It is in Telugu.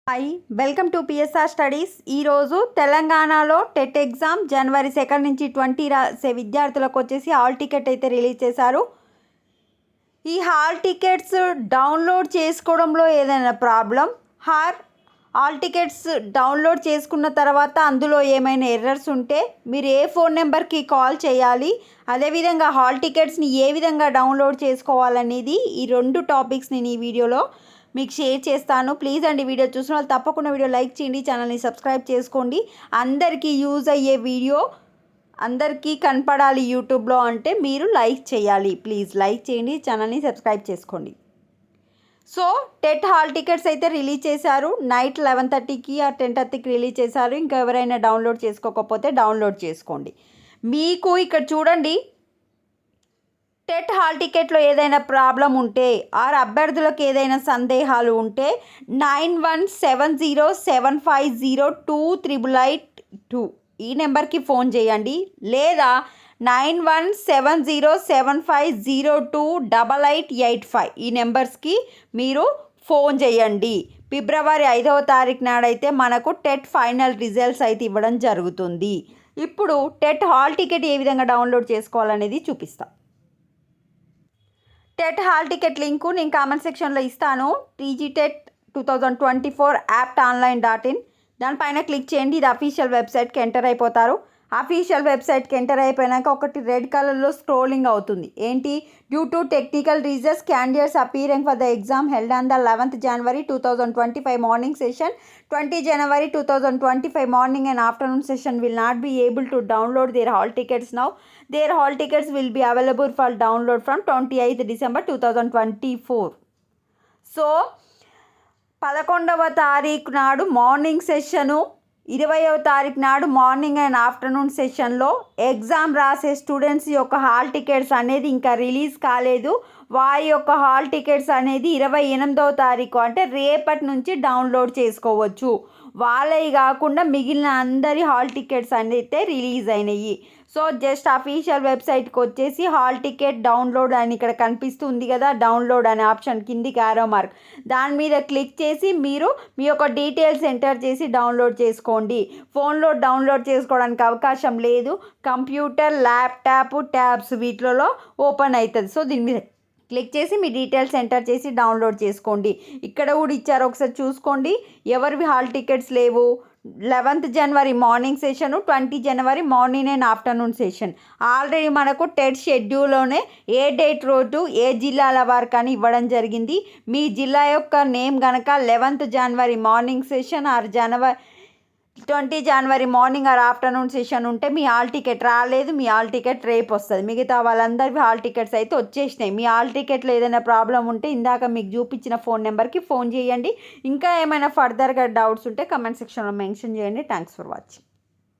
Hi welcome to PSR studies. ఈరోజు తెలంగాణలో టెట్ ఎగ్జామ్ జనవరి 2 నుంచి 20 రాసే విద్యార్థులకు వచ్చేసి హాల్ టికెట్ అయితే రిలీజ్ చేశారు. ఈ హాల్ టికెట్స్ డౌన్లోడ్ చేసుకోవడంలో ఏదైనా ప్రాబ్లం, హాల్ టికెట్స్ డౌన్లోడ్ చేసుకున్న తర్వాత అందులో ఏమైనా ఎర్రర్స్ ఉంటే మీరు ఏ ఫోన్ నెంబర్కి కాల్ చేయాలి, అదేవిధంగా హాల్ టికెట్స్ని ఏ విధంగా డౌన్లోడ్ చేసుకోవాలనేది ఈ 2 టాపిక్స్ నేను ఈ వీడియోలో మీకు షేర్ చేస్తాను. ప్లీజ్ అండి, వీడియో చూసిన వాళ్ళు తప్పకుండా వీడియో లైక్ చేయండి, ఛానల్ని సబ్స్క్రైబ్ చేసుకోండి. అందరికీ యూజ్ అయ్యే వీడియో అందరికీ కనపడాలి యూట్యూబ్లో అంటే మీరు లైక్ చేయాలి. ప్లీజ్ లైక్ చేయండి, ఛానల్ని సబ్స్క్రైబ్ చేసుకోండి. సో టెట్ హాల్ టికెట్స్ అయితే రిలీజ్ చేశారు. నైట్ 11:30కి ఆ 10:30కి రిలీజ్ చేశారు. ఇంకా ఎవరైనా డౌన్లోడ్ చేసుకోకపోతే డౌన్లోడ్ చేసుకోండి. మీకు ఇక్కడ చూడండి, టెట్ హాల్ టికెట్లో ఏదైనా ప్రాబ్లం ఉంటే ఆర్ అభ్యర్థులకు ఏదైనా సందేహాలు ఉంటే 917075028882 ఈ నెంబర్కి ఫోన్ చేయండి, లేదా 917075028885 ఈ నెంబర్స్కి మీరు ఫోన్ చేయండి. ఫిబ్రవరి 5వ తారీఖు నాడైతే మనకు టెట్ ఫైనల్ రిజల్ట్స్ అయితే ఇవ్వడం జరుగుతుంది. ఇప్పుడు టెట్ హాల్ టికెట్ ఏ విధంగా డౌన్లోడ్ చేసుకోవాలనేది చూపిస్తాం. టెట్ హాల్ టికెట్ లింకు నేను కామెంట్ సెక్షన్లో ఇస్తాను. TGTET 2024 aptonline.in దానిపైన క్లిక్ చేయండి. ఇది అఫీషియల్ వెబ్సైట్కి ఎంటర్ అయిపోతారు. అఫీషియల్ వెబ్సైట్కి ఎంటర్ అయిపోయాక ఒకటి రెడ్ కలర్లో స్క్రోలింగ్ అవుతుంది. ఏంటి? Due to technical reasons candidates appearing for the exam held on the 11th January 2025 morning session 20 January 2025 morning and afternoon session will not be able to download their hall tickets now. Their hall tickets will be available for download from 28th December 2024. So 11వ తారీఖు నాడు మార్నింగ్ సెషను, 20వ తారీఖు నాడు మార్నింగ్ అండ్ ఆఫ్టర్నూన్ సెషన్లో ఎగ్జామ్ రాసే స్టూడెంట్స్ యొక్క హాల్ టికెట్స్ అనేది ఇంకా రిలీజ్ కాలేదు. వారి యొక్క హాల్ టికెట్స్ అనేది 28వ తారీఖు అంటే రేపటి నుంచి డౌన్లోడ్ చేసుకోవచ్చు. వాళ్ళవి కాకుండా మిగిలిన అందరి హాల్ టికెట్స్ అయితే రిలీజ్ అయినాయి. సో జస్ట్ అఫీషియల్ వెబ్సైట్కి వచ్చేసి హాల్ టికెట్ డౌన్లోడ్ అని ఇక్కడ కనిపిస్తుంది కదా, డౌన్లోడ్ అనే ఆప్షన్ కిందికి ఆరో మార్క్, దాని మీద క్లిక్ చేసి మీరు మీ యొక్క డీటెయిల్స్ ఎంటర్ చేసి డౌన్లోడ్ చేసుకోండి. ఫోన్లో డౌన్లోడ్ చేసుకోవడానికి అవకాశం లేదు. కంప్యూటర్, ల్యాప్టాప్, ట్యాబ్స్ వీటిలో ఓపెన్ అవుతుంది. సో దీని మీద క్లిక్ చేసి మీ డీటెయిల్స్ ఎంటర్ చేసి డౌన్లోడ్ చేసుకోండి. ఇక్కడ కూడా ఇచ్చారు, ఒకసారి చూసుకోండి. ఎవరివి హాల్ టికెట్స్ లేవు? 11th January morning session, 20 January morning and afternoon session. Already మనకు టెట్ షెడ్యూల్లోనే ఏ డేట్ రోజు ఏ జిల్లాల వారికి అని ఇవ్వడం జరిగింది. మీ జిల్లా యొక్క నేమ్ కనుక 11th January morning session are 20 January morning or afternoon session ఉంటే మీ హాల్ టికెట్ రాలేదు, మీ హాల్ టికెట్ రేపు వస్తుంది. మిగతా వాళ్ళందరివి హాల్ టికెట్స్ అయితే వచ్చేసినాయి. మీ హాల్ టికెట్లో ఏదైనా ప్రాబ్లం ఉంటే ఇందాక మీకు చూపించిన ఫోన్ నెంబర్కి ఫోన్ చేయండి. ఇంకా ఏమైనా ఫర్దర్గా డౌట్స్ ఉంటే కమెంట్ సెక్షన్లో మెన్షన్ చేయండి. Thanks for watching.